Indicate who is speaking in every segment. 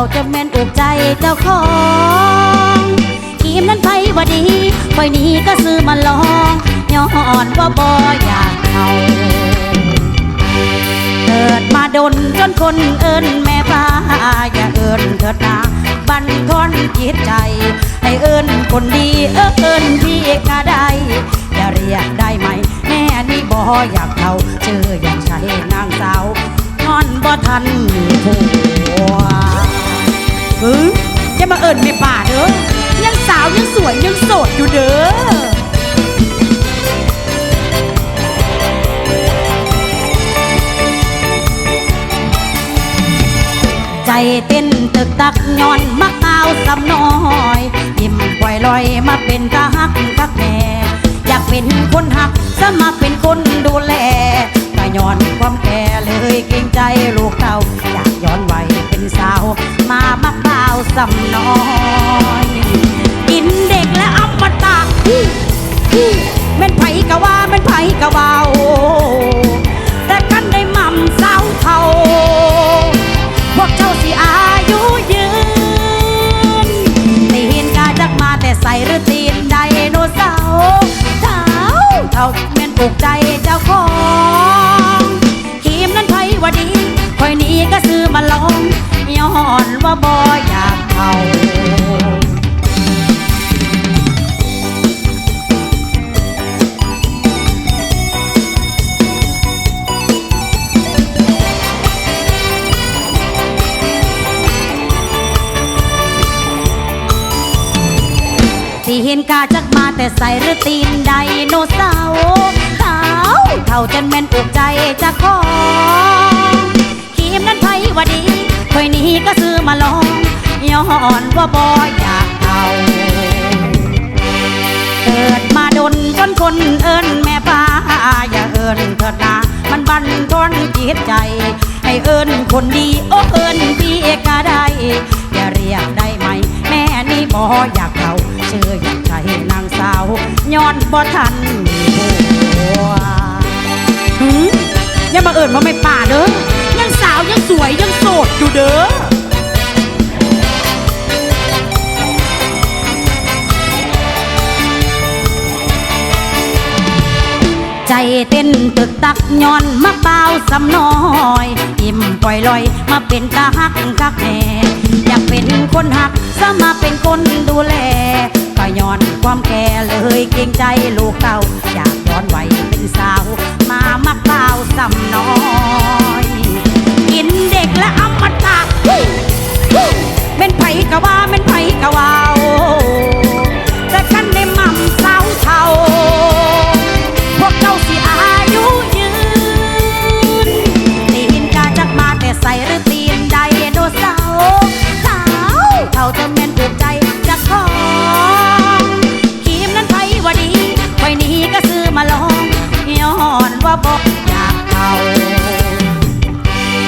Speaker 1: าจะแม่นอกใจเจ้าของทีมนั้นไปว่าดีคอยนี้ก็ซื้อมาลองย้อนว่าบ่อยากเอาเกิดมาดนจนคนเอิ้นแม่ฟ้าอย่าเอิ้นเถิดนะบั่นทอนจิตใจให้เอิ้นคนดีเอิ้นพี่ก็ได้อย่าเรียกได้ไหมแม่นี่บ่อยากเอาชื่ออยากใช้นางสาวนอนบ่ทันมีผัวจะมาเอิ้นแม่ป่าเด้อยังสาวยังสวยยังโสดอยู่เด้อใจเต้นตึกตักย้อนมักเอาสำน้อยยิ้มปล่อยลอยมาเป็นตาฮักคักแม่อยากเป็นคนหักสมัครเป็นคนดูแลก็ย้อนความแก่เลยเกรงใจลูกเต่าอยากย้อนวัยเป็นสาวมามักเอาสำน้อยกินเด็กและอมตะแม่นไผกะว่าแม่นไผกะว่าแต่กันได้มั่มสาวเท่าพวกเจ้าสิอายุยืนตีนกาจักมาแต่ใส่หรือตีนไดโนเสาร์เท่าแม่นปลูกใจเจ้าของทีมนั้นไผว่าดีคอยนี้ก็ซื้อมาลองย้อนว่าบ่อยากเอาที่เห็นกาจักมาแต่ใส่หรือตีนไดโนเสาร์เท่าจนแม่นอกใจเจ้าของทีมนั้นไผว่าดีคอยนี้ก็ซื้อมาลองย้อนว่าบ่อยากเอาเกิดมาดนจนคนเอิ้นแม่ฟ้าอย่าเอิ้นเถิดนะมันบั่นทอนจิตใจให้เอิ้นคนดีโอ้เอิ้นพี่ก็ได้อย่าเรียกได้ไหมแม่นี่บ่อยากเอาชื่ออยากใช้นางสาวย้อนบ่ทันมีผัวอย่ามาเอิ้นว่าไม่ป่าเด้อยังสาวยังสวยยังโสดอยู่เด้อใจเต้นตึกตักย้อนมักเบาสำน้อยยิ้มปล่อยลอยมาเป็นตาฮักคักแน่อยากเป็นคนหักสมาเป็นคนดูแลก็ย้อนความแก่เลยเกรงใจลูกเต่าอยากย้อนวัยเป็นสาวมามักเบาสำน้อยกินเด็กและอมตะเป็นไผกะว่าเป็นไผกะว่าแต่กันได้มั่มสาวเท่าพวกเจ้าสิอายุยืนตีนกาจักมาแต่ใส่หรือตีนไดโนเสาร์เท่าจะแม่นปลูกใจจักของทีมนั้นไผว่าดีคอยนี้ก็ซื้อมาลองย้อนว่าบ่อยากเอา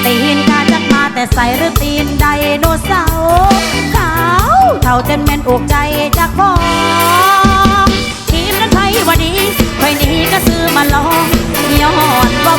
Speaker 1: ตีนกาจักมาแต่ใส่หรือตีนไดโนเสาร์เท่าจะแม่นอกใจจักของทีมนั้นไผว่าดีคอยนี้ก็ซื้อมาลองย้อนว่า